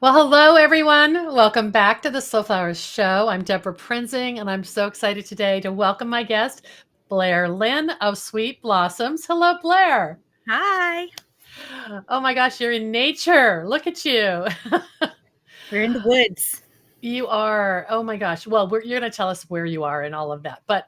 Well, hello everyone. Welcome back to the Slow Flowers Show. I'm Deborah Prinzing, and I'm so excited today to welcome my guest, Blair Lynn of Sweet Blossoms. Hello, Blair. Hi. Oh my gosh, you're in nature. Look at you. We're in the woods. You are. Oh my gosh. Well, you're going to tell us where you are and all of that. But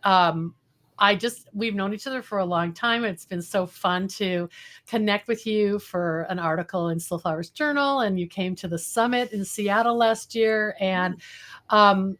we've known each other for a long time. It's been so fun to connect with you for an article in Slow Flowers Journal. And you came to the summit in Seattle last year. And um,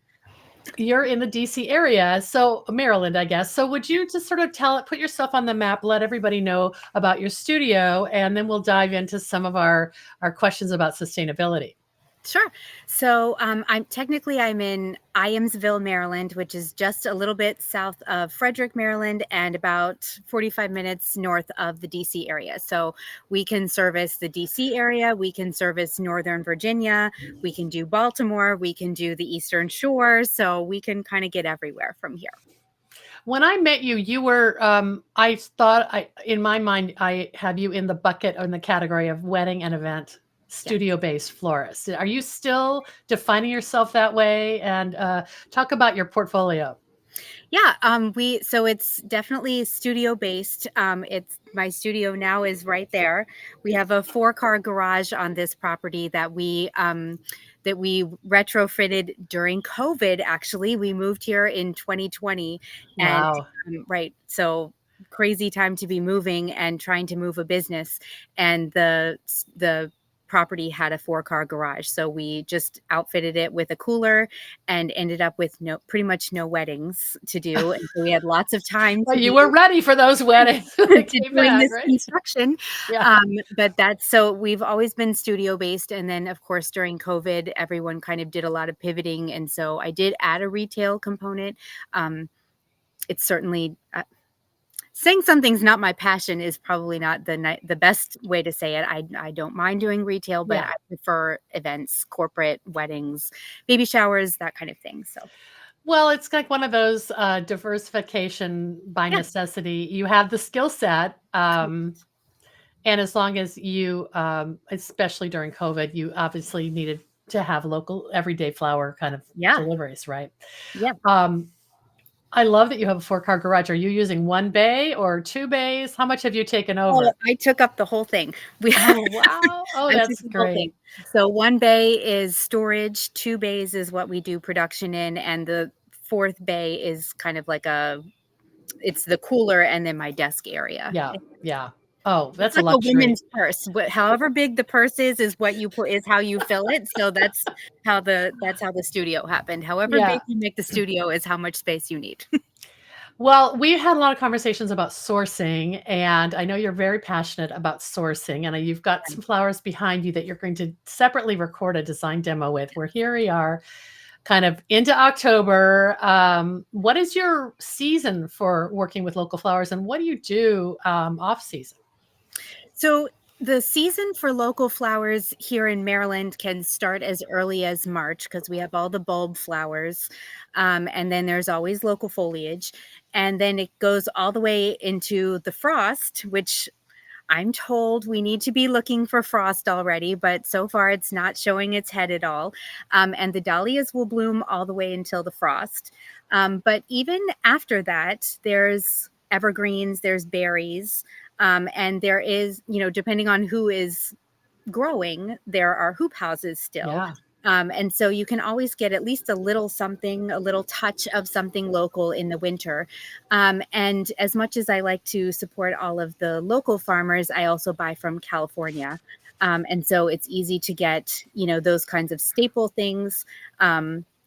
you're in the DC area. So, Maryland, I guess. So, would you just sort of put yourself on the map, let everybody know about your studio, and then we'll dive into some of our questions about sustainability. Sure. So I'm in Iamsville, Maryland, which is just a little bit south of Frederick, Maryland, and about 45 minutes north of the DC area. So we can service the DC area, we can service Northern Virginia, we can do Baltimore, we can do the Eastern Shore. So we can kind of get everywhere from here. When I met you, you were, I thought in my mind, I have you in the bucket or in the category of wedding and event Yeah. studio-based florist. Are you still defining yourself that way? And talk about your portfolio. Yeah, so it's definitely studio based. It's my studio now is right there. We have a 4-car garage on this property that we retrofitted during COVID. Actually, we moved here in 2020, and Wow. right, so crazy time to be moving and trying to move a business, and the property had a 4-car garage, so we just outfitted it with a cooler and ended up with pretty much no weddings to do. And so we had lots of time Well, to you be were ready for those weddings when they to came doing back, this right? construction. Yeah. But that's so we've always been studio based. And then, of course, during COVID, everyone kind of did a lot of pivoting. And so I did add a retail component. It's certainly saying something's not my passion is probably not the best way to say it. I don't mind doing retail, but Yeah. I prefer events, corporate weddings, baby showers, that kind of thing. So Well, it's like one of those diversification by yeah. necessity. You have the skill set. And as long as you, especially during COVID, you obviously needed to have local everyday flower kind of Yeah. deliveries, right? Yeah. Um, I love that you have a 4-car garage. Are you using 1 bay or 2 bays? How much have you taken Oh, over? I took up the whole thing. We Oh, wow. Oh, I took that's the whole thing. great. So 1 bay is storage, 2 bays is what we do production in, and the 4th bay is kind of like it's the cooler and then my desk area. Yeah, yeah. Oh, It's that's a like a luxury. women's purse. However big the purse is what you put is how you fill it. So that's how the studio happened. However Yeah. big you make the studio is how much space you need. Well, we had a lot of conversations about sourcing, and I know you're very passionate about sourcing, and you've got some flowers behind you that you're going to separately record a design demo with. Where here we are, kind of into October. What is your season for working with local flowers, and what do you do off season? So the season for local flowers here in Maryland can start as early as March because we have all the bulb flowers. And then there's always local foliage. And then it goes all the way into the frost, which I'm told we need to be looking for frost already, but so far it's not showing its head at all. And the dahlias will bloom all the way until the frost. But even after that, there's evergreens, there's berries, and there is, depending on who is growing, there are hoop houses still. Yeah. And so you can always get at least a little something, a little touch of something local in the winter. And as much as I like to support all of the local farmers, I also buy from California. And so it's easy to get, those kinds of staple things,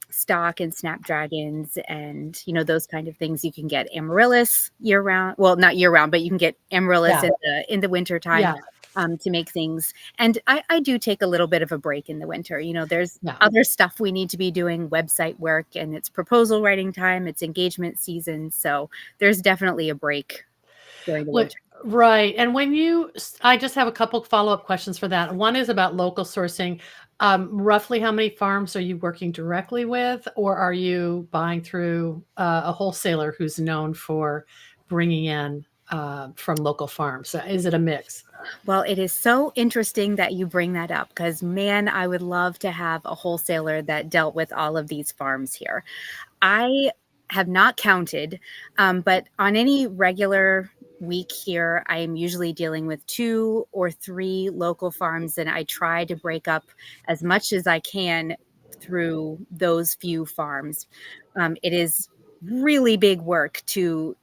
stock and snapdragons and, those kind of things. You can get amaryllis year round. Well, not year round, but you can get amaryllis Yeah. in the winter time. Yeah. To make things. And I do take a little bit of a break in the winter. There's Yeah. other stuff we need to be doing, website work, and it's proposal writing time, it's engagement season. So there's definitely a break during the What winter. right, and I just have a couple follow-up questions for that. One is about local sourcing. Roughly how many farms are you working directly with, or are you buying through, a wholesaler who's known for bringing in, from local farms? Is it a mix? Well, it is so interesting that you bring that up because, man, I would love to have a wholesaler that dealt with all of these farms here. I have not counted, but on any regular week here, I am usually dealing with 2 or 3 local farms, and I try to break up as much as I can through those few farms. It is really big work to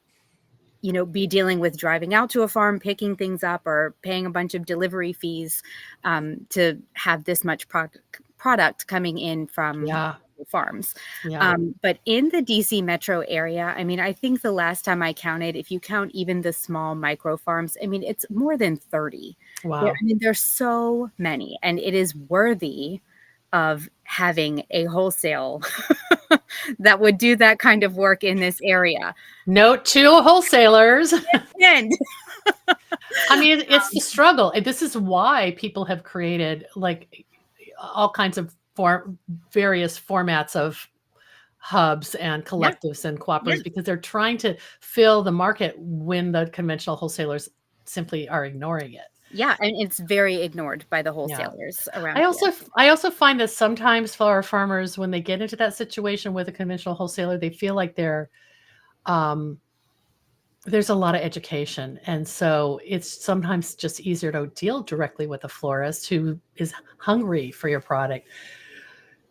be dealing with driving out to a farm, picking things up, or paying a bunch of delivery fees to have this much product coming in from Yeah. farms. Yeah. But in the DC metro area, I mean, I think the last time I counted, if you count even the small micro farms, I mean, it's more than 30. Wow. I mean, there's so many, and it is worthy of having a wholesale that would do that kind of work in this area. Note to wholesalers. And I mean, it's the struggle. And this is why people have created like all kinds of various formats of hubs and yeah, collectives and yeah, cooperatives because they're trying to fill the market when the conventional wholesalers simply are ignoring it. yeah, and it's very ignored by the Yeah. wholesalers around I here. also I also find that sometimes flower farmers, when they get into that situation with a conventional wholesaler, they feel like um, there's a lot of education, and so it's sometimes just easier to deal directly with a florist who is hungry for your product.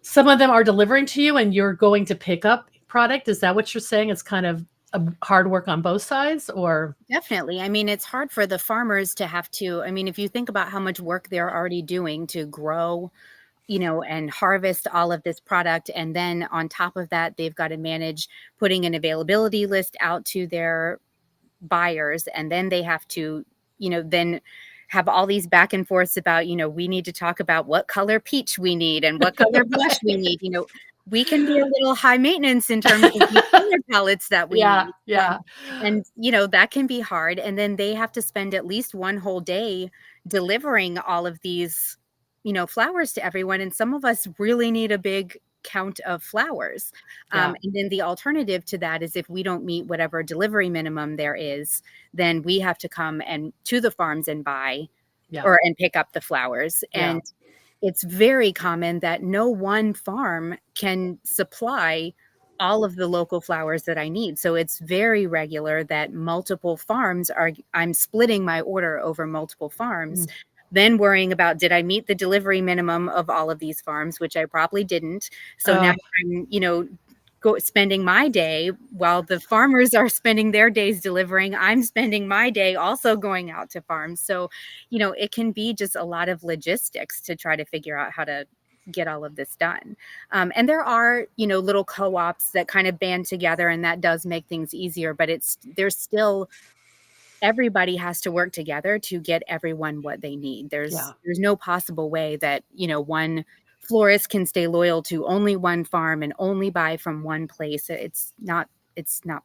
Some of them are delivering to you, and you're going to pick up product. Is that what you're saying? It's kind of a hard work on both sides, or Definitely. I mean, it's hard for the farmers to have to. I mean, if you think about how much work they're already doing to grow, and harvest all of this product. And then on top of that, they've got to manage putting an availability list out to their buyers. And then they have to, then have all these back and forths about, we need to talk about what color peach we need and what color blush we need. We can be a little high maintenance in terms of the color palettes that we yeah, need. yeah, And, that can be hard. And then they have to spend at least one whole day delivering all of these, flowers to everyone. And some of us really need a big count of flowers. yeah, And then the alternative to that is if we don't meet whatever delivery minimum there is, then we have to come and to the farms and buy yeah, or and pick up the flowers. yeah. And it's very common that no one farm can supply all of the local flowers that I need. So it's very regular that multiple farms I'm splitting my order over multiple farms, Mm. then worrying about did I meet the delivery minimum of all of these farms, which I probably didn't. So now Oh, I'm, spending my day while the farmers are spending their days delivering. I'm spending my day also going out to farms. So, it can be just a lot of logistics to try to figure out how to get all of this done. And there are, little co-ops that kind of band together, and that does make things easier, but there's still everybody has to work together to get everyone what they need. yeah. There's no possible way that, one florist can stay loyal to only one farm and only buy from one place. It's not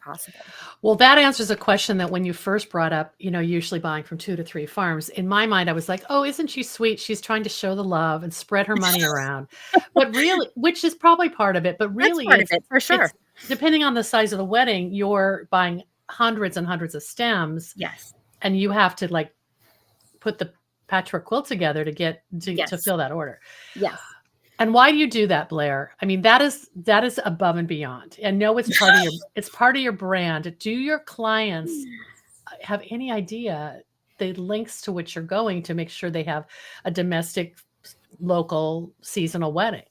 possible. Well, that answers a question that when you first brought up, usually buying from 2 to 3 farms. In my mind, I was like, "Oh, isn't she sweet? She's trying to show the love and spread her money around." But really, which is probably part of it, but That's really part of it for sure. it's depending on the size of the wedding, you're buying hundreds and hundreds of stems, Yes. and you have to, like, put the patchwork quilt together to get to Yes. fill that order. Yes. And why do you do that, Blair? I mean, that is above and beyond. And no, it's part of your brand. Do your clients have any idea the links to which you're going to make sure they have a domestic, local, seasonal wedding?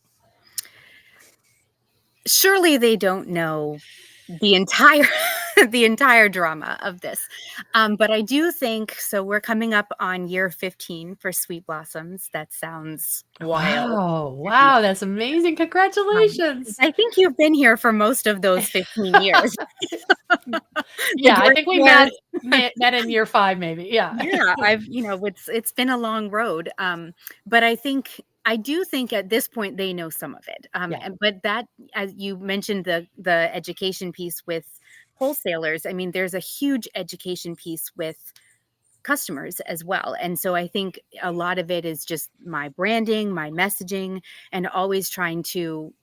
Surely they don't know the entire the entire drama of this. But I do think so we're coming up on year 15 for Sweet Blossoms. That sounds wild. Wow. Wow, that's amazing. Congratulations. I think you've been here for most of those 15 years. The Yeah, I gray think we met hairs. met in year 5 maybe. Yeah. Yeah, it's been a long road. But I do think at this point they know some of it. Yeah. But that, as you mentioned, the education piece with wholesalers, I mean, there's a huge education piece with customers as well. And so I think a lot of it is just my branding, my messaging, and always trying to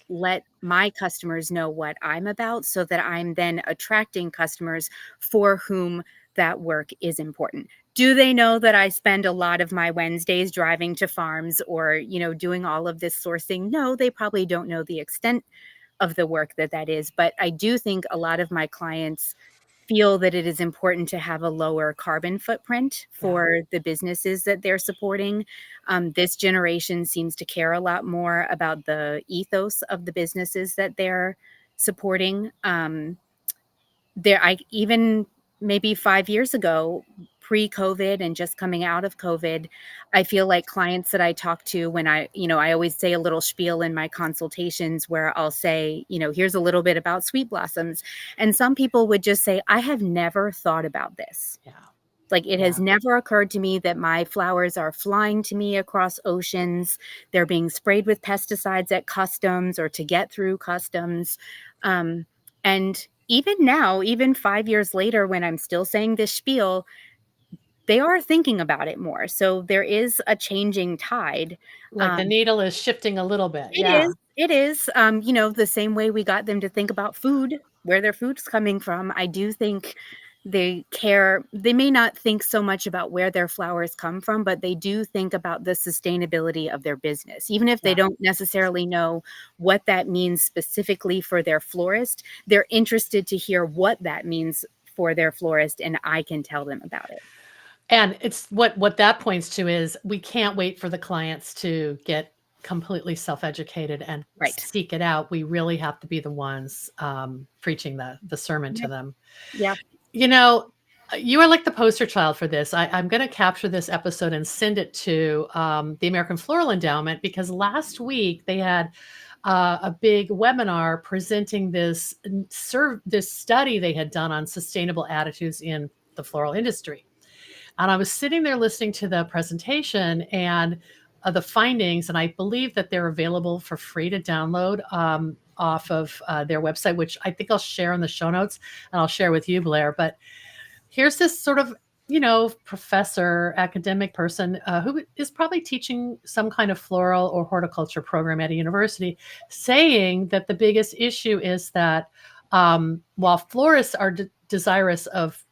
let my customers know what I'm about so that I'm then attracting customers for whom that work is important. Do they know that I spend a lot of my Wednesdays driving to farms or, doing all of this sourcing? No, they probably don't know the extent of the work that is. But I do think a lot of my clients feel that it is important to have a lower carbon footprint Yeah. for the businesses that they're supporting. This generation seems to care a lot more about the ethos of the businesses that they're supporting. I even maybe 5 years ago, pre-COVID and just coming out of COVID, I feel like clients that I talk to when I always say a little spiel in my consultations where I'll say, "Here's a little bit about sweet blossoms." And some people would just say, "I have never thought about this." Yeah. Like, it has Yeah. never occurred to me that my flowers are flying to me across oceans. They're being sprayed with pesticides at customs or to get through customs. And even now, even 5 years later, when I'm still saying this spiel, they are thinking about it more. So there is a changing tide. Like the Um, needle is shifting a little bit. it Yeah. is. It is. The same way we got them to think about food, where their food's coming from. I do think they care. They may not think so much about where their flowers come from, but they do think about the sustainability of their business. Even if they Yeah. don't necessarily know what that means specifically for their florist, they're interested to hear what that means for their florist, and I can tell them about it. And it's what that points to is we can't wait for the clients to get completely self-educated and Right. seek it out. We really have to be the ones preaching the sermon to Yep. them. Yeah. You know, you are like the poster child for this. I'm going to capture this episode and send it to the American Floral Endowment because last week they had a big webinar presenting this study they had done on sustainable attitudes in the floral industry. And I was sitting there listening to the presentation and the findings, and I believe that they're available for free to download off of their website, which I think I'll share in the show notes and I'll share with you, Blair. But here's this sort of professor, academic person who is probably teaching some kind of floral or horticulture program at a university, saying that the biggest issue is that while florists are desirous of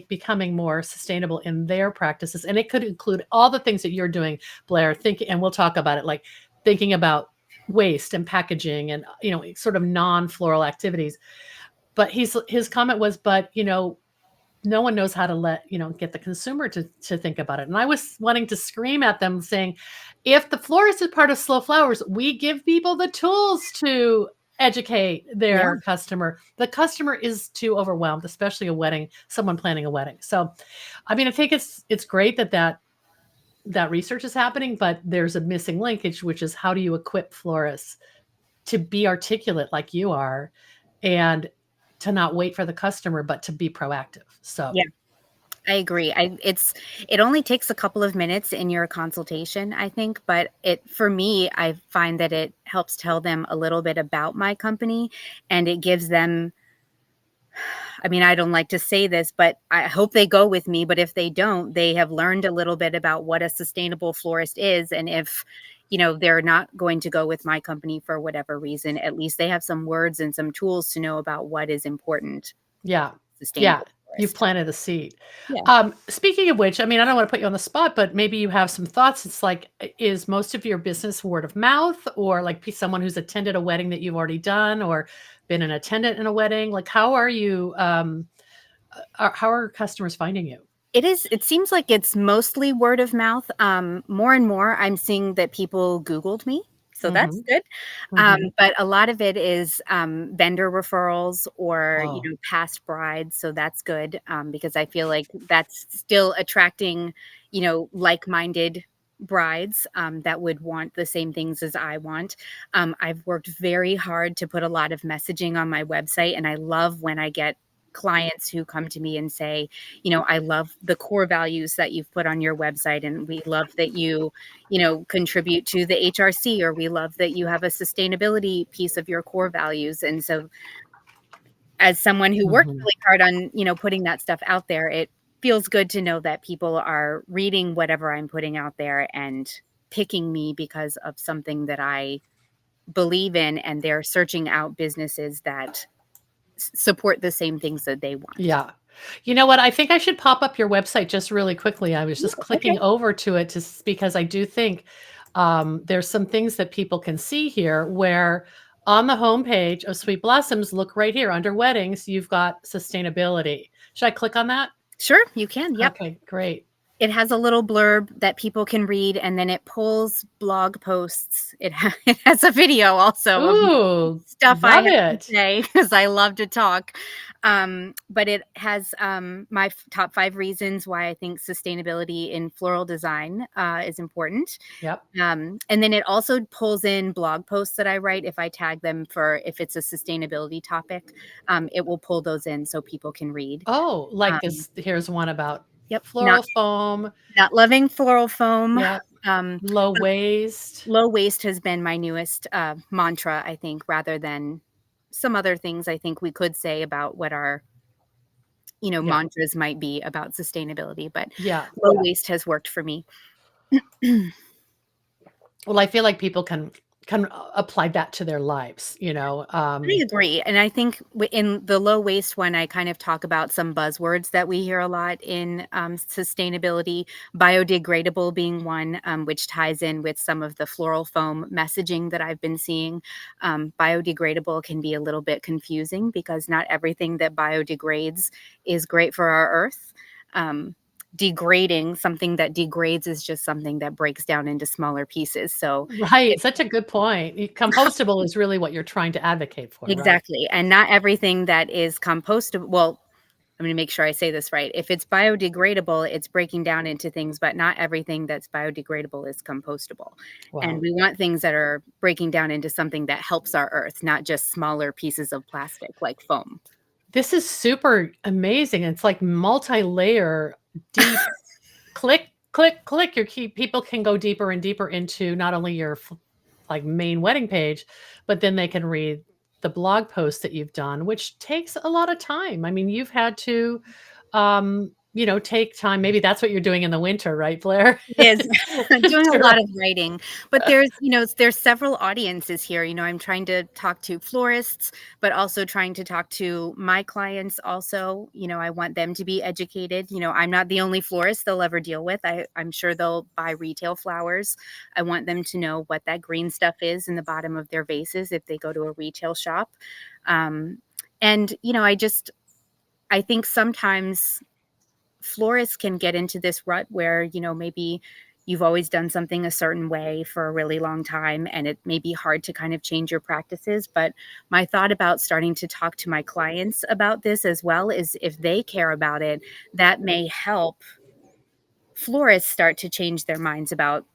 becoming more sustainable in their practices, and it could include all the things that you're doing, Blair, and we'll talk about it, like thinking about waste and packaging and sort of non-floral activities. But his comment was, but no one knows how to get the consumer to think about it. And I was wanting to scream at them saying, if the florist is part of Slow Flowers, we give people the tools to educate Yeah. their customer. The customer is too overwhelmed, especially someone planning a wedding. So, I mean, I think it's great that research is happening, but there's a missing linkage, which is how do you equip florists to be articulate like you are and to not wait for the customer, but to be proactive. So, Yeah. I agree. It only takes a couple of minutes in your consultation, I think, but for me, I find that it helps tell them a little bit about my company and it gives them, I mean, I don't like to say this, but I hope they go with me, but if they don't, they have learned a little bit about what a sustainable florist is, and if they're not going to go with my company for whatever reason, at least they have some words and some tools to know about what is important. yeah. Yeah. Sustainable You've florist. planted a seed. Yeah. Speaking of which, I mean, I don't want to put you on the spot, but maybe you have some thoughts. It's like, is most of your business word of mouth or like someone who's attended a wedding that you've already done or been an attendant in a wedding? Like, how are you, how are customers finding you? It seems like it's mostly word of mouth. More and more, I'm seeing that people Googled me, so that's Mhm. good. Mhm. But a lot of it is, vendor referrals or, Oh, past brides, so that's good, because I feel like that's still attracting, like-minded brides, that would want the same things as I want. I've worked very hard to put a lot of messaging on my website, and I love when I get clients who come to me and say, "I love the core values that you've put on your website, and we love that you contribute to the HRC, or we love that you have a sustainability piece of your core values." And so as someone who worked mhm. really hard on, putting that stuff out there, it feels good to know that people are reading whatever I'm putting out there and picking me because of something that I believe in, and they're searching out businesses that support the same things that they want. Yeah. You know what? I think I should pop up your website just really quickly. I was just Ooh, okay. clicking over to it because I do think there's some things that people can see here where on the homepage of Sweet Blossoms, look right here under weddings, you've got sustainability. Should I click on that? Sure, you can. Yep. Okay, great. It has a little blurb that people can read, and then it pulls blog posts. It has a video also of Ooh, stuff I love have to it. say because I love to talk. But it has my top 5 reasons why I think sustainability in floral design is important. Yep. And then it also pulls in blog posts that I write if I tag them for if it's a sustainability topic. It will pull those in so people can read. Oh, like Um, this. Here's one about yep, floral foam. not loving floral foam. Yep. Um, Low waste. Low waste has been my newest mantra, I think, rather than some other things I think we could say about what our Yeah. mantras might be about sustainability. But Yeah. low waste has worked for me. Well, I feel like people can apply that to their lives, you know. I agree. And I think in the low waste one, I kind of talk about some buzzwords that we hear a lot in sustainability, biodegradable being one, which ties in with some of the floral foam messaging that I've been seeing. Biodegradable can be a little bit confusing because not everything that biodegrades is great for our earth. Degrading, something that degrades is just something that breaks down into smaller pieces. So Right, such a good point. Compostable is really what you're trying to advocate for, right? exactly. And not everything that is compostable. Well, I'm going to make sure I say this right. If it's biodegradable, it's breaking down into things, but not everything that's biodegradable is compostable. And Wow. we want things that are breaking down into something that helps our earth, not just smaller pieces of plastic like foam. This is super amazing. It's like multi-layer, deep click, click, click. People can go deeper and deeper into not only your like main wedding page, but then they can read the blog post that you've done, which takes a lot of time. I mean, you've had to take time. Maybe that's what you're doing in the winter, right, Blair? It is. I'm doing a To lot of writing, but there's several audiences here. I'm trying to talk to florists, but also trying to talk to my clients also. I want them to be educated. I'm not the only florist they'll ever deal with. I'm sure they'll buy retail flowers. I want them to know what that green stuff is in the bottom of their vases if they go to a retail shop. And I think sometimes florists can get into this rut where, maybe you've always done something a certain way for a really long time and it may be hard to kind of change your practices. But my thought about starting to talk to my clients about this as well is if they care about it, that may help florists start to change their minds about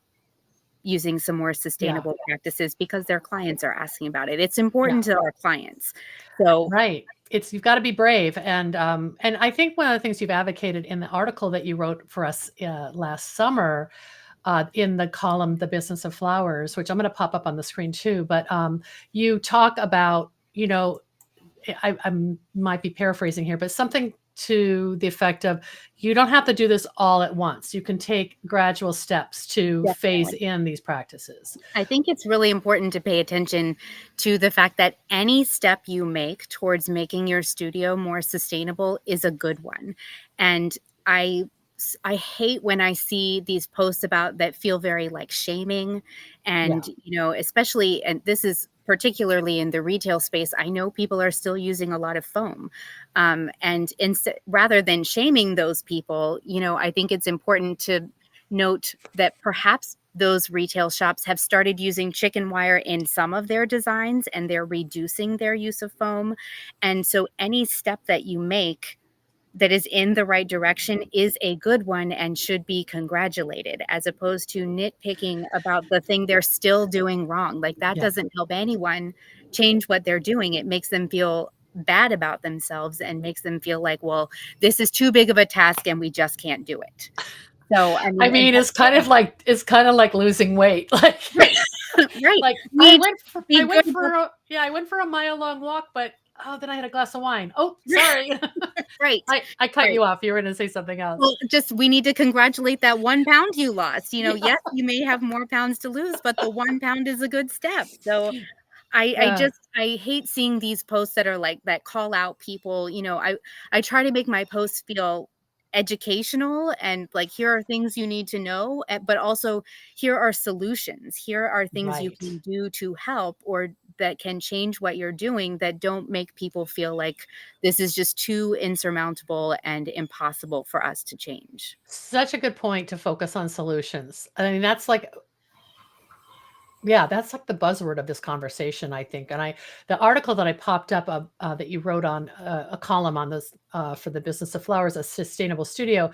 using some more yeah, sustainable practices because their clients are asking about it. It's yeah. important to our clients. So Right. You've got to be brave, and I think one of the things you've advocated in the article that you wrote for us last summer in the column "The Business of Flowers," which I'm going to pop up on the screen too. But you talk about, I might be paraphrasing here, but something to the effect of you don't have to do this all at once. You can take gradual steps to phase definitely. in these practices. I think it's really important to pay attention to the fact that any step you make towards making your studio more sustainable is a good one. And I hate when I see these posts about that feel very like shaming and Yeah. especially, and this is particularly in the retail space, I know people are still using a lot of foam. And rather than shaming those people, I think it's important to note that perhaps those retail shops have started using chicken wire in some of their designs and they're reducing their use of foam. And so any step that you make that is in the right direction is a good one and should be congratulated, as opposed to nitpicking about the thing they're still doing wrong. Like that Yeah. doesn't help anyone change what they're doing. It makes them feel bad about themselves and makes them feel like, well, this is too big of a task and we just can't do it. So, I I mean, and mean, that's it's kind of like losing weight. Like right. Right. like Need to be good. I went for a mile long walk, but oh, then I had a glass of wine. Oh, sorry. Right. I cut Right. you off. You were going to say something else. Well, just we need to congratulate that 1 pound you lost. Yeah. Yes, you may have more pounds to lose, but the 1 pound is a good step. So I Yeah. I hate seeing these posts that are like that call out people. I try to make my posts feel educational and like here are things you need to know, but also here are solutions. Here are things you Right. can do to help or that can change what you're doing that don't make people feel like this is just too insurmountable and impossible for us to change. Such a good point to focus on solutions. I mean, that's like yeah, that's like the buzzword of this conversation, I think. And the article that I popped up that you wrote on a column on this for the Business of Flowers, a sustainable studio.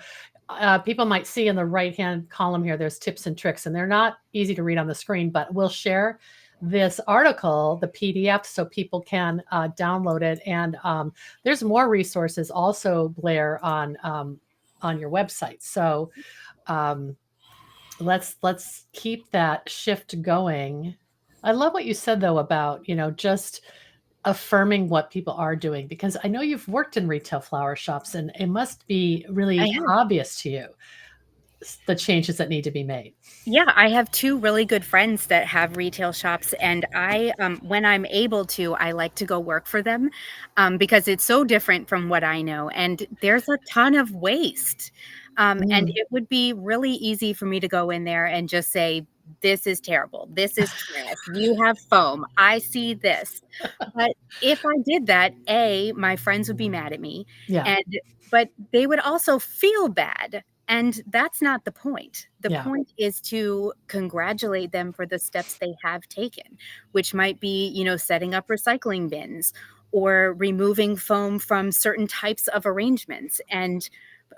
People might see in the right hand column here, there's tips and tricks, and they're not easy to read on the screen, but we'll share this article, the PDF, so people can download it. And there's more resources also, Blair, on your website. So um, let's keep that shift going. I love what you said though about, just affirming what people are doing, because I know you've worked in retail flower shops and it must be I really have. obvious to you the changes that need to be made. Yeah, I have 2 really good friends that have retail shops, and when I'm able to, I like to go work for them, because it's so different from what I know, and there's a ton of waste, and Mm, it would be really easy for me to go in there and just say, "This is terrible. This is trash. You have foam. I see this." But if I did that, A, my friends would be mad at me, yeah, and but they would also feel bad, and that's not the point. The yeah, point is to congratulate them for the steps they have taken, which might be, setting up recycling bins or removing foam from certain types of arrangements. And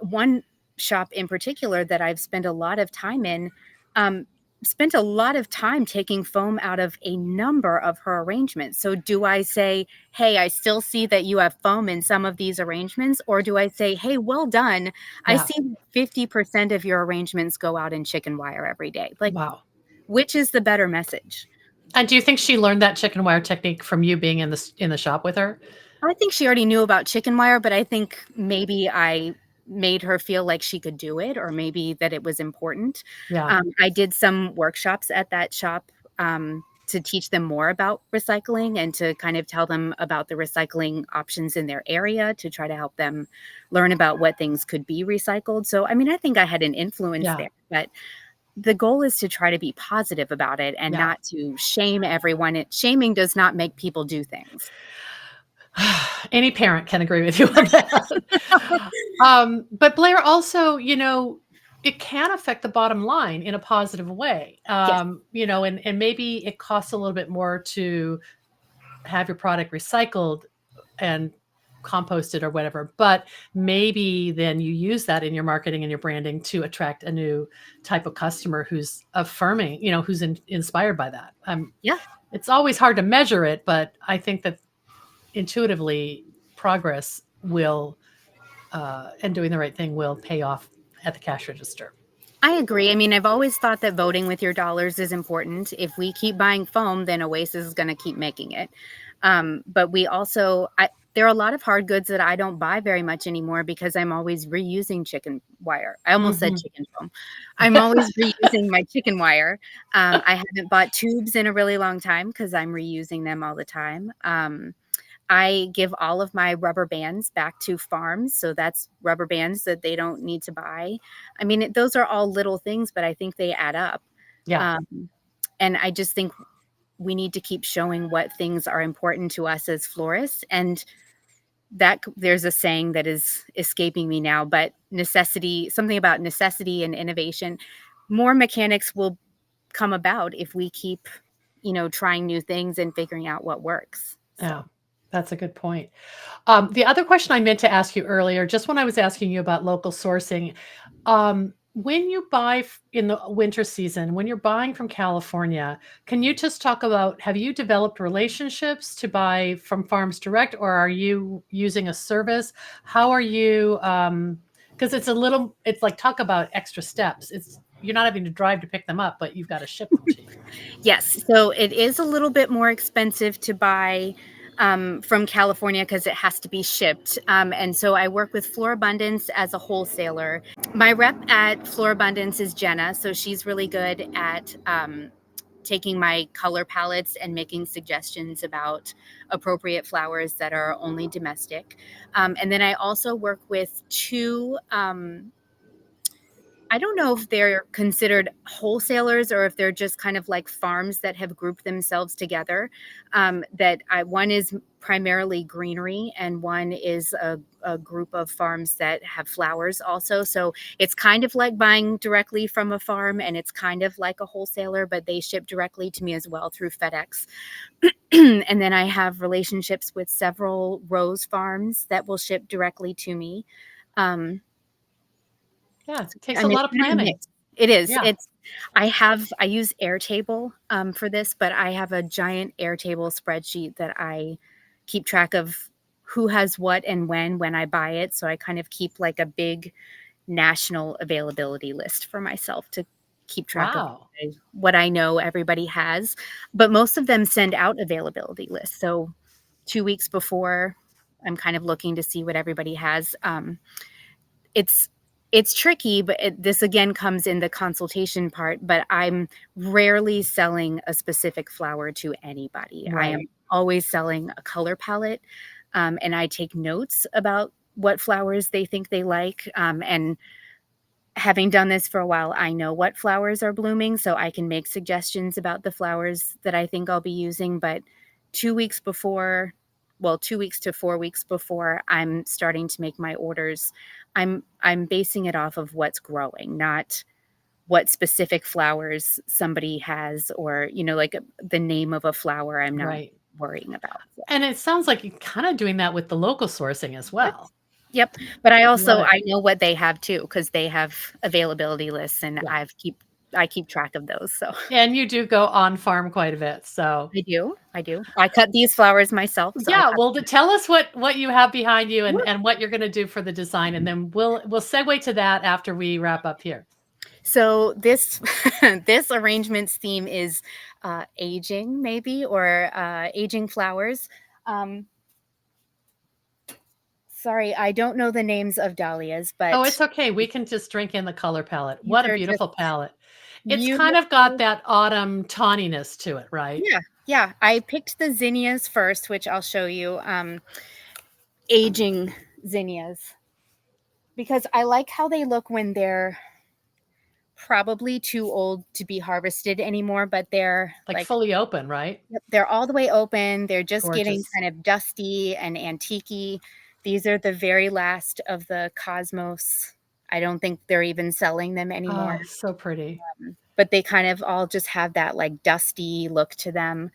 one shop in particular that I've spent a lot of time in, um, spent a lot of time taking foam out of a number of her arrangements. So do I say, "Hey, I still see that you have foam in some of these arrangements," or do I say, "Hey, well done. I yeah. see 50% of your arrangements go out in chicken wire every day." Like, Wow. which is the better message? And do you think she learned that chicken wire technique from you being in the shop with her? I think she already knew about chicken wire, but I think maybe I made her feel like she could do it or maybe that it was important. Yeah, I did some workshops at that shop, to teach them more about recycling and to kind of tell them about the recycling options in their area to try to help them learn about what things could be recycled. So, I mean, I think I had an influence yeah, there, but the goal is to try to be positive about it and yeah. not to shame everyone. Shaming does not make people do things. Any parent can agree with you on that. But Blair, also, it can affect the bottom line in a positive way. Yes. And maybe it costs a little bit more to have your product recycled and composted or whatever, but maybe then you use that in your marketing and your branding to attract a new type of customer who's affirming, who's inspired by that. Yeah. It's always hard to measure it, but I think that intuitively progress will and doing the right thing will pay off at the cash register. I agree. I mean, I've always thought that voting with your dollars is important. If we keep buying foam, then Oasis is going to keep making it. But we also, there are a lot of hard goods that I don't buy very much anymore because I'm always reusing chicken wire. I almost said Mhm. chicken foam. I'm always reusing my chicken wire. I haven't bought tubes in a really long time because I'm reusing them all the time. I give all of my rubber bands back to farms, so that's rubber bands that they don't need to buy. I mean, those are all little things, but I think they add up. Yeah, Um, and I just think we need to keep showing what things are important to us as florists. And that there's a saying that is escaping me now, but necessity, something about necessity and innovation. More mechanics will come about if we keep, trying new things and figuring out what works. yeah, So. that's a good point. The other question I meant to ask you earlier, just when I was asking you about local sourcing, when you buy in the winter season, when you're buying from California, can you just talk about have you developed relationships to buy from farms direct, or are you using a service? How are you? Because it's like talk about extra steps. It's you're not having to drive to pick them up, but you've got to ship them to you. Yes, so it is a little bit more expensive to buy from California because it has to be shipped. And so I work with Florabundance as a wholesaler. My rep at Florabundance is Jenna, so she's really good at taking my color palettes and making suggestions about appropriate flowers that are only domestic. And then I also work with two, I don't know if they're considered wholesalers or if they're just kind of like farms that have grouped themselves together. One is primarily greenery, and one is a group of farms that have flowers also. So it's kind of like buying directly from a farm, and it's kind of like a wholesaler, but they ship directly to me as well through FedEx. And then I have relationships with several rose farms that will ship directly to me. Um, Yeah, it takes I a mean, lot it's of kind of planning. mixed. It is. Yeah. I use Airtable for this, but I have a giant Airtable spreadsheet that I keep track of who has what and when I buy it. So I kind of keep like a big national availability list for myself to keep track of Wow. what I know everybody has. But most of them send out availability lists. So 2 weeks before, I'm kind of looking to see what everybody has. It's it's tricky, but this again comes in the consultation part, but I'm rarely selling a specific flower to anybody. I am Right. always selling a color palette, and I take notes about what flowers they think they like, and having done this for a while, I know what flowers are blooming, so I can make suggestions about the flowers that I think I'll be using. But 2 weeks before, well, 2 weeks to 4 weeks before I'm starting to make my orders, I'm basing it off of what's growing, not what specific flowers somebody has, or like the name of a flower. I'm not Right. worrying about. So, And it sounds like you're kind of doing that with the local sourcing as yep. well. Yep. But Love it. I know what they have too, because they have availability lists, and Yeah. I keep track of those. So And you do go on farm quite a bit. So I do. I do. I cut these flowers myself, so I yeah, cut well, them. tell us what you have behind you Sure. and what you're going to do for the design, and then we'll segue to that after we wrap up here. So this this arrangement's theme is aging, maybe, or aging flowers. Um, Sorry, I don't know the names of dahlias, Oh, but it's okay. We can just drink in the color palette. these What a are just beautiful palette. It's kind of got beautiful. that autumn tawniness to it, right? Yeah, yeah. I picked the zinnias first, which I'll show you. Aging zinnias, because I like how they look when they're probably too old to be harvested anymore, but they're Like like, fully open, right? yep, they're all the way open. They're just getting Gorgeous. kind of dusty and antique-y. These are the very last of the Cosmos. I don't think they're even selling them anymore, Oh, so pretty. but they kind of all just have that like dusty look to them.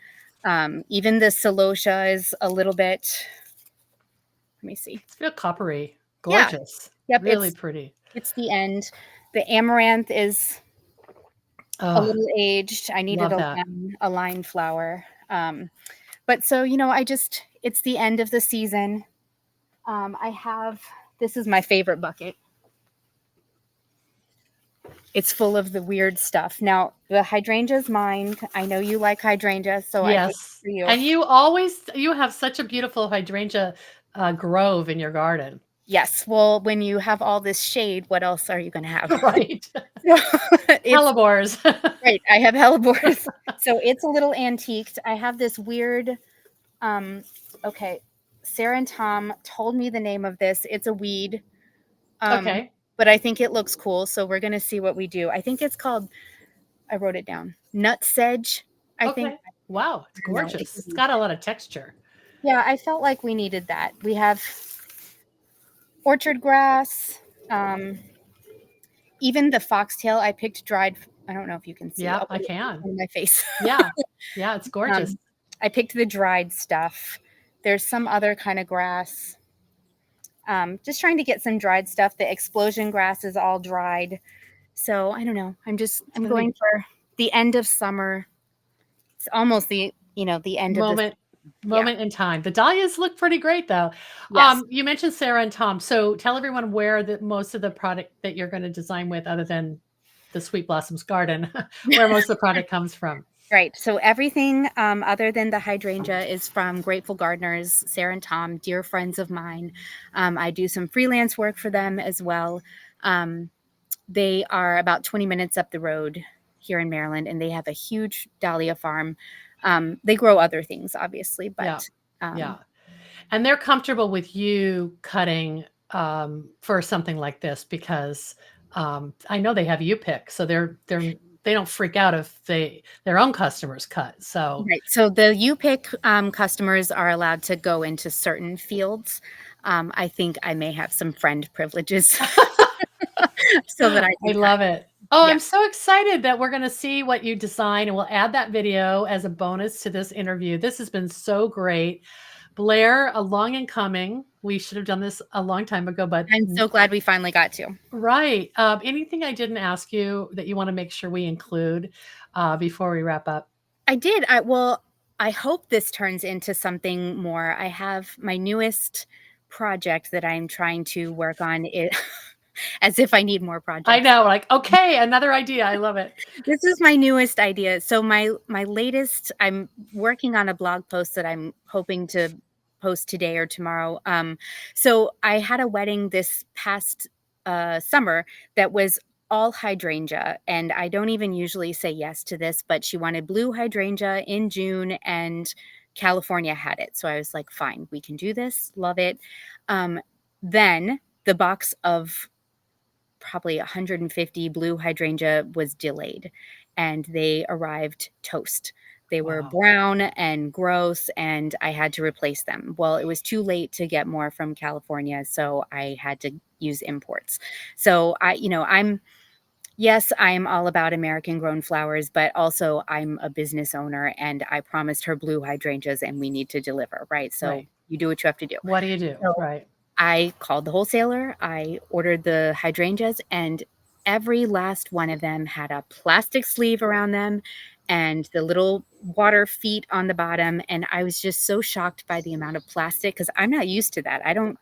Even the celosia is a little bit, let me see. It's real coppery. Yeah, Gorgeous. yep, Really pretty. it's the end. The amaranth is a Oh, little aged. I needed love that. a line flower. But so, it's the end of the season. I have, this is my favorite bucket. It's full of the weird stuff. Now, the hydrangea's mine. I know you like hydrangeas, so I picked it Yes. for you. And you have such a beautiful hydrangea grove in your garden. Yes. Well, when you have all this shade, what else are you going to have? Right. It's Hellebores. right. I have hellebores. So it's a little antiqued. I have this weird, um, okay. Sarah and Tom told me the name of this. It's a weed. Um, Okay. but I think it looks cool. So we're going to see what we do. I think it's called, I wrote it down, nut sedge. I think, Okay. Wow, it's I don't know. It gorgeous. could It's be. got a lot of texture. Yeah, I felt like we needed that. We have orchard grass, um, even the foxtail. I picked dried. I don't know if you can see. Yeah, I'll I put it can. on my face. Yeah. Yeah, it's gorgeous. I picked the dried stuff. There's some other kind of grass. Just trying to get some dried stuff. The explosion grass is all dried. So I don't know. It's I'm gonna going be for the end of summer. It's almost the end of this. moment Yeah. moment in time. The dahlias look pretty great though. Yes. You mentioned Sarah and Tom. So tell everyone where the most of the product that you're going to design with, other than the Sweet Blossoms garden, where most of the product comes from. Right. So everything other than the hydrangea is from Grateful Gardeners, Sarah and Tom, dear friends of mine. I do some freelance work for them as well. Um, they are about 20 minutes up the road here in Maryland, and they have a huge dahlia farm. They grow other things, obviously, Yeah. but Yeah. And they're comfortable with you cutting for something like this because I know they have you pick, so they don't freak out if their own customers cut. So right. So the U-Pick customers are allowed to go into certain fields. I think I may have some friend privileges so that I I can cut. love it. Oh, Yeah. I'm so excited that we're going to see what you design, and we'll add that video as a bonus to this interview. This has been so great. Blair, a long in coming. We should have done this a long time ago, but I'm so glad we finally got to. right. Anything I didn't ask you that you want to make sure we include before we wrap up? I did. I hope this turns into something more. I have my newest project that I'm trying to work on it as if I need more I projects. know, like, okay, another idea. I love it. This is my newest idea. So my latest, I'm working on a blog post that I'm hoping to post today or tomorrow. So I had a wedding this past summer that was all hydrangea, and I don't even usually say yes to this, but she wanted blue hydrangea in June, and California had it. So I was like, fine, we can do this. Love it. Then the box of probably 150 blue hydrangea was delayed, and they arrived toast. They were Wow. brown and gross, and I had to replace them. Well, it was too late to get more from California, so I had to use imports. So yes, I'm all about American grown flowers, but also I'm a business owner, and I promised her blue hydrangeas and we need to deliver, right? So Right. you do what you have to do. What do you do? So Right. I called the wholesaler, I ordered the hydrangeas, and every last one of them had a plastic sleeve around them and the little water feet on the bottom. And I was just so shocked by the amount of plastic because I'm not used to that. I don't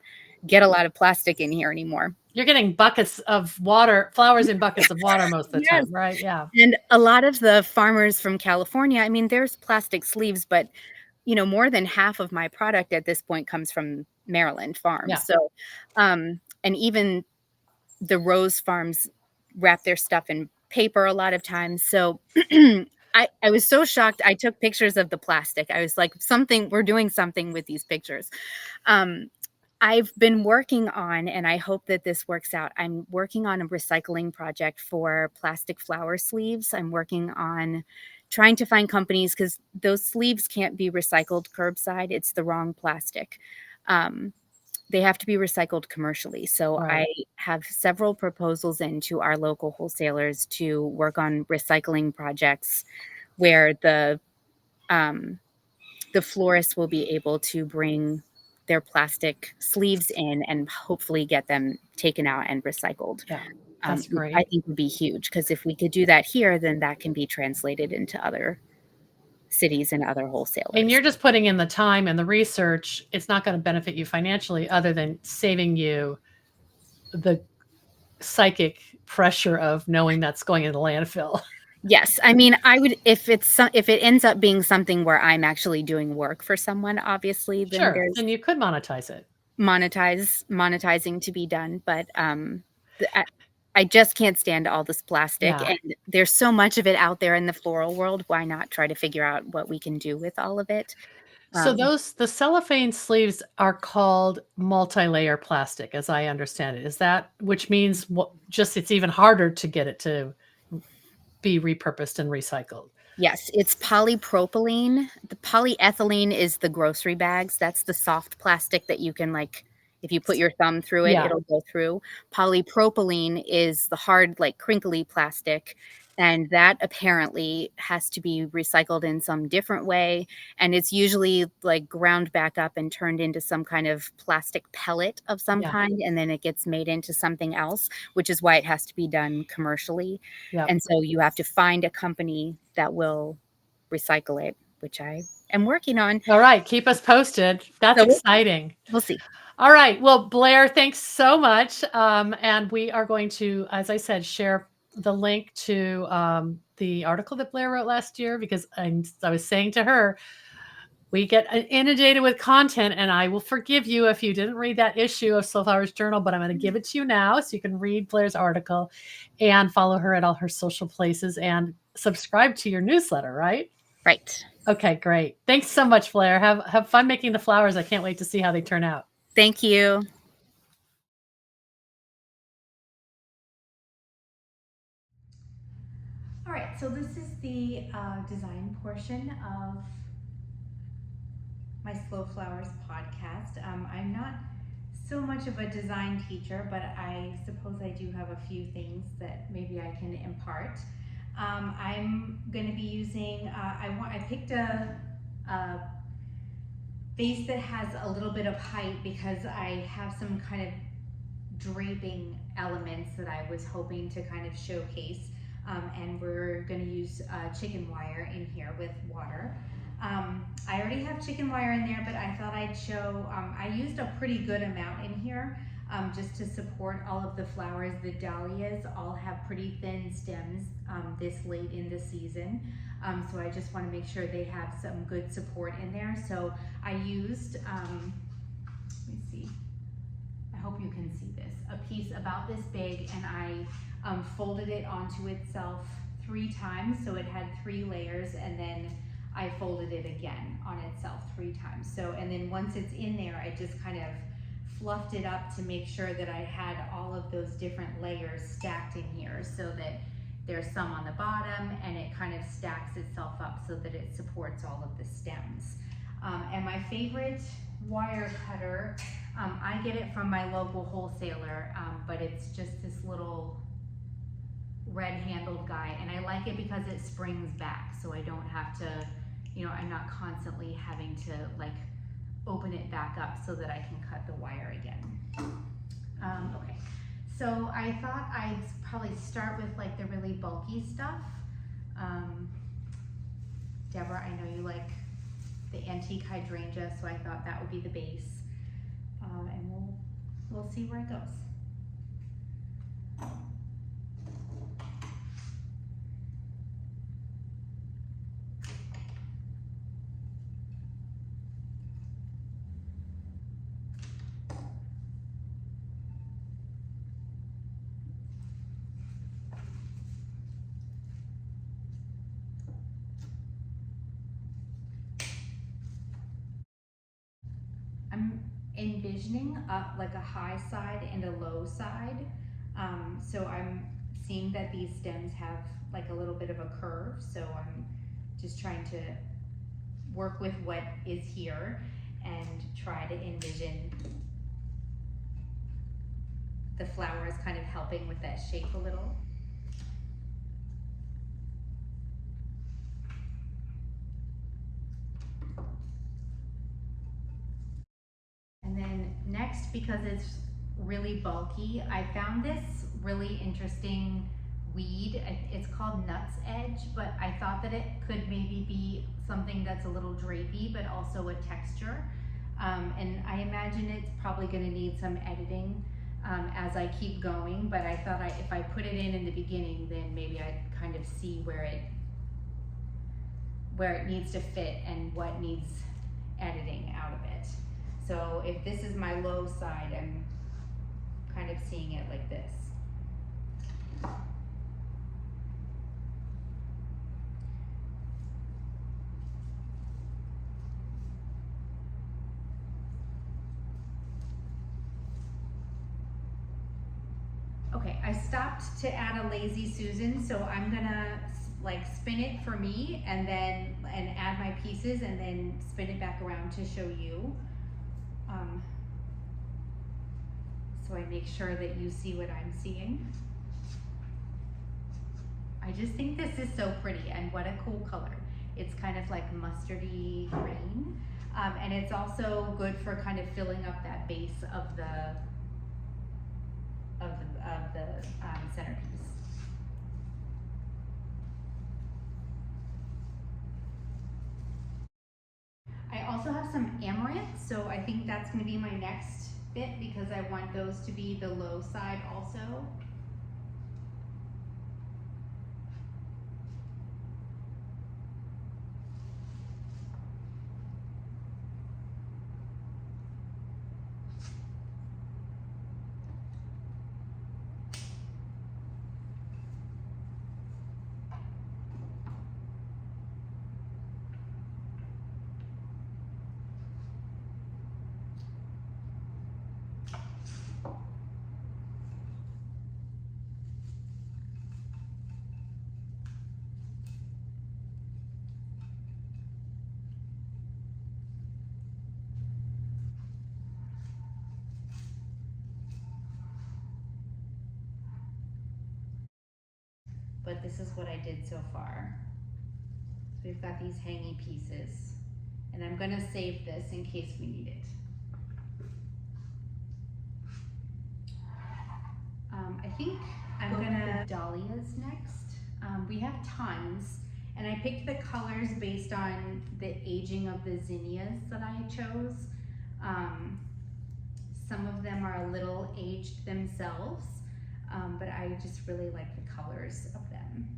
get a lot of plastic in here anymore. You're getting buckets of water, flowers in buckets of water most of the Yes. time, right? Yeah. And a lot of the farmers from California, I mean, there's plastic sleeves, but more than half of my product at this point comes from Maryland farms. Yeah. So, and even the rose farms wrap their stuff in paper a lot of times. So I was so shocked. I took pictures of the plastic. I was like, we're doing something with these pictures. Um, I've been working on, and I hope that this works out. I'm working on a recycling project for plastic flower sleeves. I'm working on trying to find companies because those sleeves can't be recycled curbside. It's the wrong plastic. Um, they have to be recycled commercially. So I Right. have several proposals into our local wholesalers to work on recycling projects where um, the florists will be able to bring their plastic sleeves in and hopefully get them taken out and recycled. Yeah. That's Which I great. think would be huge because if we could do that here, then that can be translated into other cities and other And wholesalers. you're just putting in the time and the research. It's not going to benefit you financially other than saving you the psychic pressure of knowing that's going in the landfill. Yes, I mean, I would if it ends up being something where I'm actually doing work for someone, obviously, then Sure. there's Then you could monetize it. monetizing to be done, but, the I just can't stand all this plastic, Yeah. and there's so much of it out there in the floral world, why not try to figure out what we can do with all of it? So Um, the cellophane sleeves are called multi-layer plastic, as I understand it. Is that which means what just it's even harder to get it to be repurposed and recycled. yes, it's polypropylene. The polyethylene is the grocery bags, that's the soft plastic that you can, like if you put your thumb through it, Yeah. it'll go through. Polypropylene is the hard, like, crinkly plastic, and that apparently has to be recycled in some different way, and it's usually, like, ground back up and turned into some kind of plastic pellet of some Yeah. kind, and then it gets made into something else, which is why it has to be done commercially. Yep. And so you have to find a company that will recycle it, which I am working on. All right, keep us posted. That's So exciting. we'll see. All right. Well, Blair, thanks so much. And we are going to, as I said, share the link to the article that Blair wrote last year because I was saying to her, We get inundated with content, and I will forgive you if you didn't read that issue of Slow Flowers Journal, but I'm going to give it to you now so you can read Blair's article and follow her at all her social places and subscribe to your newsletter, right? Right. Okay, great. Thanks so much, Blair. Have fun making the flowers. I can't wait to see how they turn out. Thank you. All right, so this is the design portion of my Slow Flowers podcast. I'm not so much of a design teacher, but I suppose I do have a few things that maybe I can impart. I'm going to be using, I picked a vase that has a little bit of height because I have some kind of draping elements that I was hoping to kind of showcase. And we're going to use chicken wire in here with water. I already have chicken wire in there, but I thought I'd show, I used a pretty good amount in here just to support all of the flowers. The dahlias all have pretty thin stems this late in the season. So I just want to make sure they have some good support in there. So I used, let me see, I hope you can see this, a piece about this big, and I folded it onto itself 3 times, so it had 3 layers, and then I folded it again on itself 3 times. So, and then once it's in there, I just kind of fluffed it up to make sure that I had all of those different layers stacked in here, so that there's some on the bottom, and it kind of stacks itself up so that it supports all of the stems. And my favorite wire cutter, I get it from my local wholesaler, but it's just this little red-handled guy, and I like it because it springs back, so I don't have to, you know, I'm not constantly having to like open it back up so that I can cut the wire again. Okay, so I thought I'd probably start with like the really bulky stuff. Deborah, I know you like the antique hydrangea, so I thought that would be the base, and we'll see where it goes. I'm envisioning like a high side and a low side. So I'm seeing that these stems have like a little bit of a curve. So I'm just trying to work with what is here and try to envision the flowers kind of helping with that shape a little. And then next, because it's really bulky, I found this really interesting weed. It's called Nut's Edge, but I thought that it could maybe be something that's a little drapey, but also a texture. And I imagine it's probably gonna need some editing as I keep going, but I thought if I put it in the beginning, then maybe I'd kind of see where it needs to fit and what needs editing out of it. So if this is my low side, I'm kind of seeing it like this. Okay, I stopped to add a Lazy Susan, so I'm gonna like spin it for me and add my pieces and then spin it back around to show you. So I make sure that you see what I'm seeing. I just think this is so pretty, and what a cool color. It's kind of like mustardy green, and it's also good for kind of filling up that base of the centerpiece. I also have some amaranth, so I think that's going to be my next bit because I want those to be the low side also. but this is what I did so far. So we've got these hanging pieces, and I'm gonna save this in case we need it. I think I'm gonna dahlias next. We have tons, and I picked the colors based on the aging of the zinnias that I chose. Some of them are a little aged themselves, but I just really like the colors of them.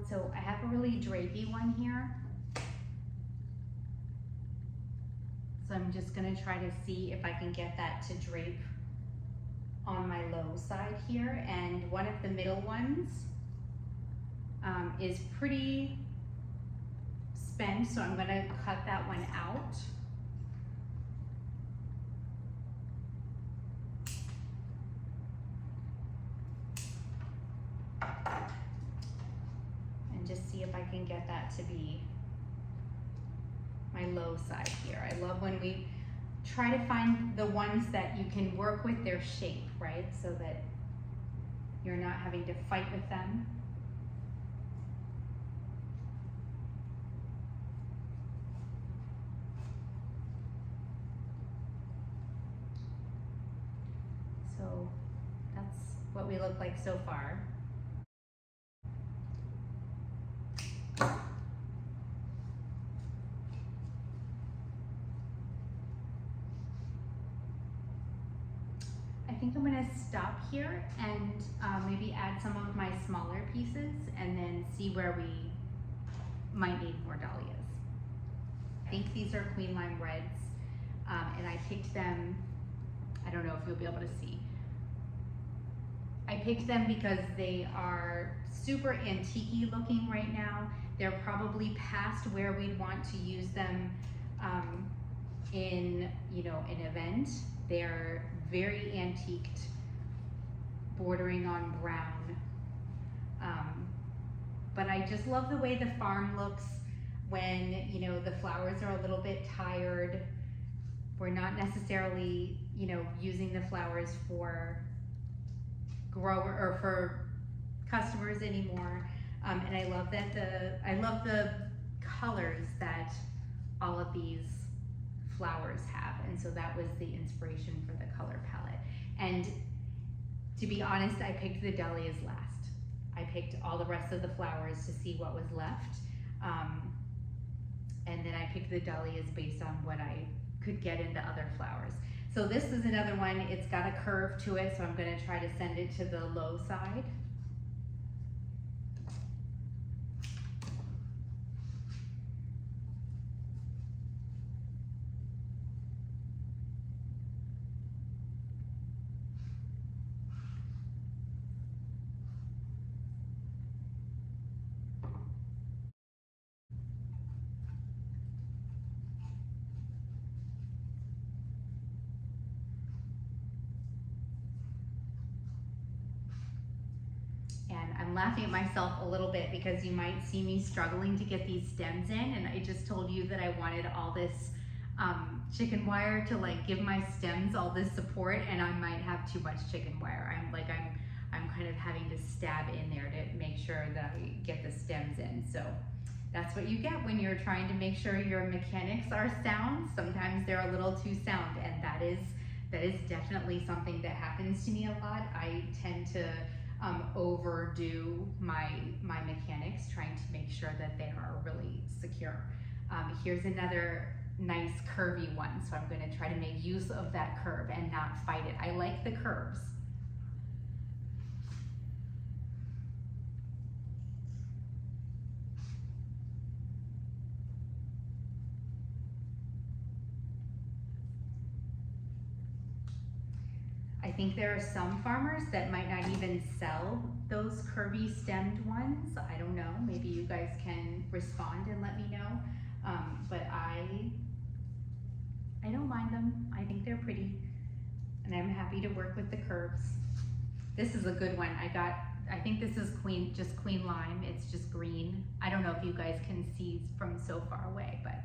So I have a really drapey one here. So I'm just gonna try to see if I can get that to drape on my low side here. And one of the middle ones is pretty spent, so I'm gonna cut that one out. Just see if I can get that to be my low side here. I love when we try to find the ones that you can work with their shape, right? So that you're not having to fight with them. So that's what we look like so far. I think I'm gonna stop here and maybe add some of my smaller pieces and then see where we might need more dahlias. I think these are Queen Lime Reds, and I picked them, I don't know if you'll be able to see. I picked them because they are super antique-y looking right now. They're probably past where we'd want to use them in, you know, an event. They're very antiqued, bordering on brown. But I just love the way the farm looks when, you know, the flowers are a little bit tired. We're not necessarily, you know, using the flowers for grower or for customers anymore. And I love that I love the colors that all of these flowers have, and so that was the inspiration for the color palette. And to be honest, I picked the dahlias last. I picked all the rest of the flowers to see what was left, and then I picked the dahlias based on what I could get into other flowers. So this is another one. It's got a curve to it, so I'm going to try to send it to the low side. And I'm laughing at myself a little bit because you might see me struggling to get these stems in, and I just told you that I wanted all this chicken wire to like give my stems all this support, and I might have too much chicken wire. I'm kind of having to stab in there to make sure that I get the stems in. So that's what you get when you're trying to make sure your mechanics are sound. Sometimes they're a little too sound, and that is definitely something that happens to me a lot. I tend to overdo my mechanics, trying to make sure that they are really secure. Here's another nice curvy one, so I'm going to try to make use of that curve and not fight it. I like the curves. I think there are some farmers that might not even sell those curvy stemmed ones. I don't know, maybe you guys can respond and let me know. But I don't mind them. I think they're pretty, and I'm happy to work with the curves. This is a good one. I think this is just queen lime. It's just green. I don't know if you guys can see from so far away, but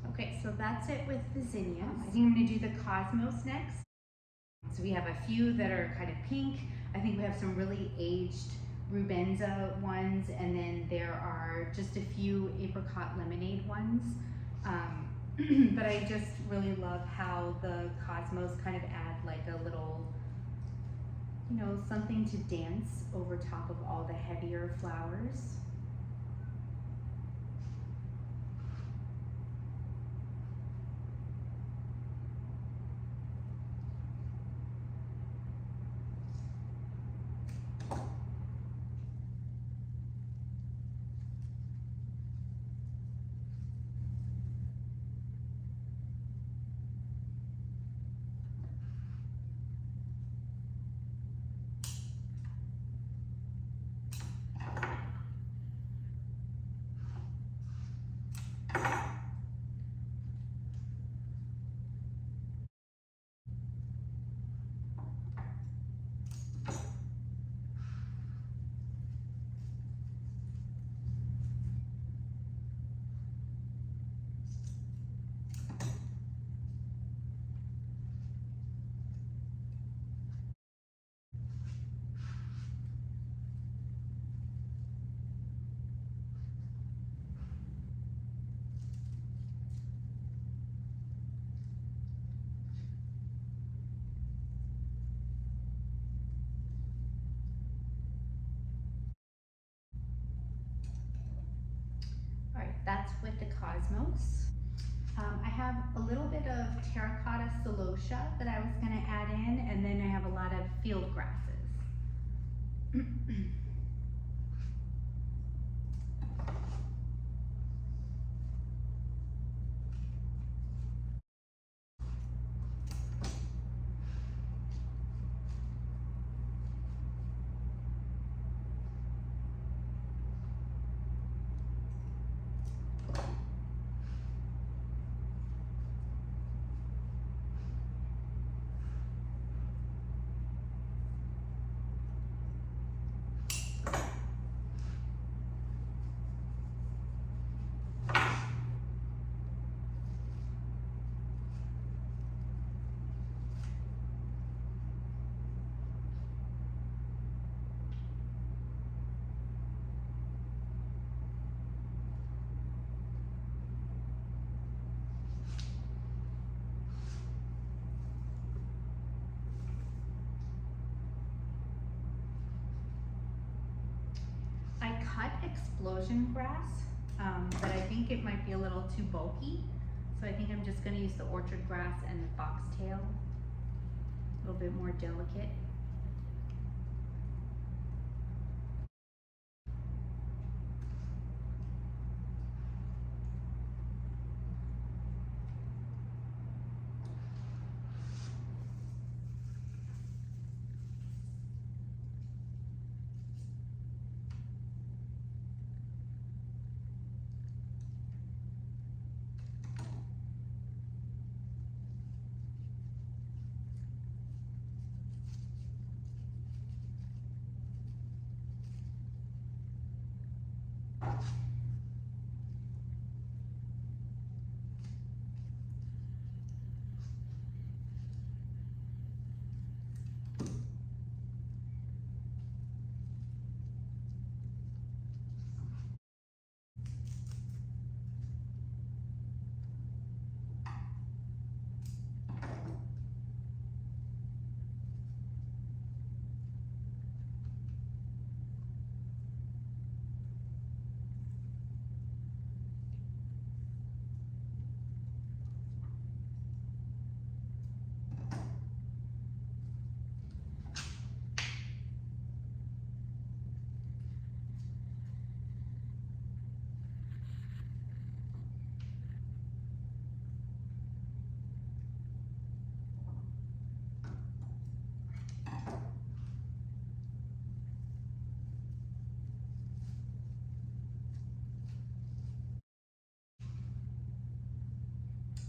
okay, so that's it with the zinnias. I think I'm gonna do the cosmos next. So we have a few that are kind of pink. I think we have some really aged Rubenza ones, and then there are just a few apricot lemonade ones. But I just really love how the cosmos kind of add like a little, you know, something to dance over top of all the heavier flowers. All right, that's with the cosmos. I have a little bit of terracotta celosia that I was gonna add in, and then I have a lot of field grasses. I cut explosion grass, but I think it might be a little too bulky. So I think I'm just gonna use the orchard grass and the foxtail, a little bit more delicate.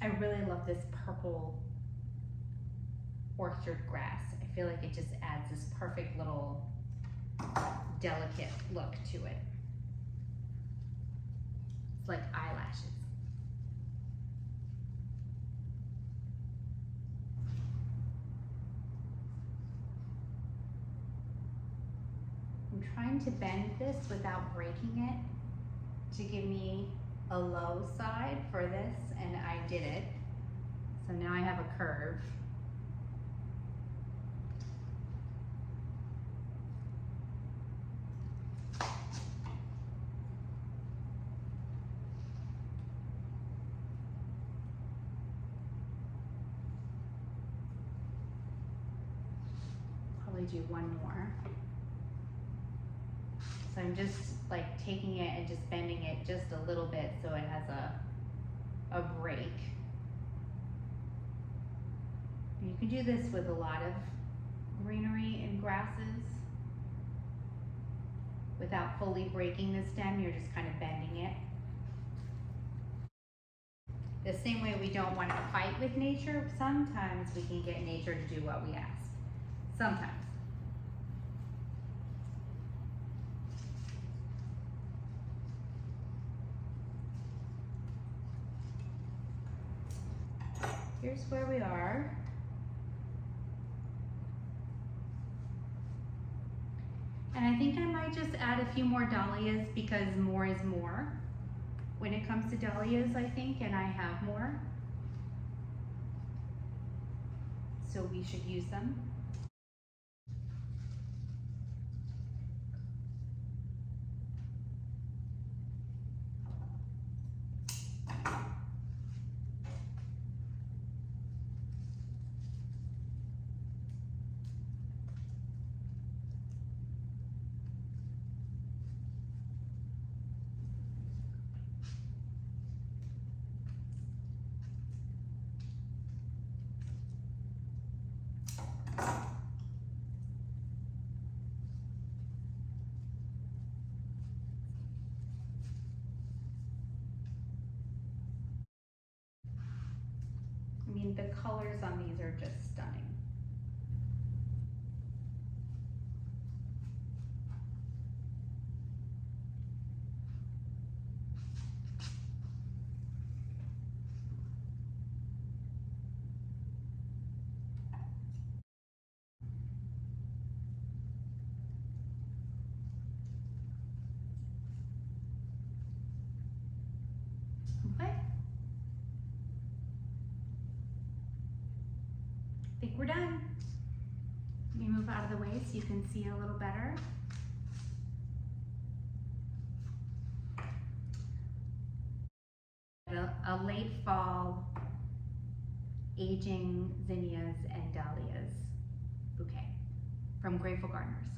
I really love this purple orchard grass. I feel like it just adds this perfect little delicate look to it. It's like eyelashes. I'm trying to bend this without breaking it to give me a low side for this, and I did it. So now I have a curve. Probably do one more. So I'm just like taking it and just bending it just a little bit so it has a break. You can do this with a lot of greenery and grasses. Without fully breaking the stem, you're just kind of bending it. The same way we don't want to fight with nature, sometimes we can get nature to do what we ask. Sometimes. Here's where we are. And I think I might just add a few more dahlias because more is more. When it comes to dahlias, I think, and I have more. So we should use them. I mean, the colors on these are just stunning. Okay. I think we're done. Let me move out of the way so you can see a little better. A late fall aging zinnias and dahlias bouquet from Grateful Gardeners.